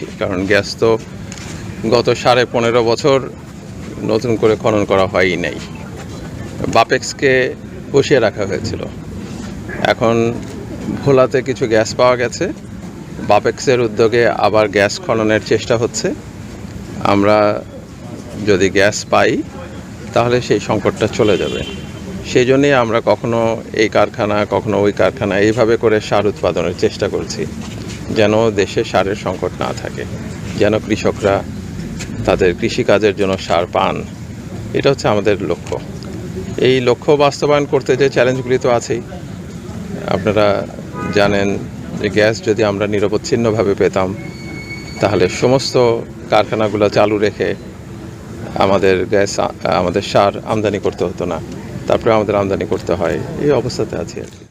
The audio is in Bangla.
পেয়েছি, কারণ গ্যাস তো গত 15.5 বছর নতুন করে খনন করা হয়ই নাই। বাপেক্সকে বসিয়ে রাখা হয়েছিল। এখন ভোলাতে কিছু গ্যাস পাওয়া গেছে, বাপেক্সের উদ্যোগে আবার গ্যাস খননের চেষ্টা হচ্ছে। আমরা যদি গ্যাস পাই তাহলে সেই সংকটটা চলে যাবে। সেই জন্যই আমরা কখনো এই কারখানা কখনো ওই কারখানা এইভাবে করে সার উৎপাদনের চেষ্টা করছি, যেন দেশে সারের সংকট না থাকে, যেন কৃষকরা তাদের কৃষিকাজের জন্য সার পান। এটা হচ্ছে আমাদের লক্ষ্য। এই লক্ষ্য বাস্তবায়ন করতে যে চ্যালেঞ্জগুলি তো আছেই। আপনারা জানেন যে গ্যাস যদি আমরা নিরবচ্ছিন্নভাবে পেতাম তাহলে সমস্ত কারখানাগুলো চালু রেখে আমাদের সার আমদানি করতে হতো না, তারপরে আমাদের আমদানি করতে হয়। এই অবস্থাতে আছি আর কি।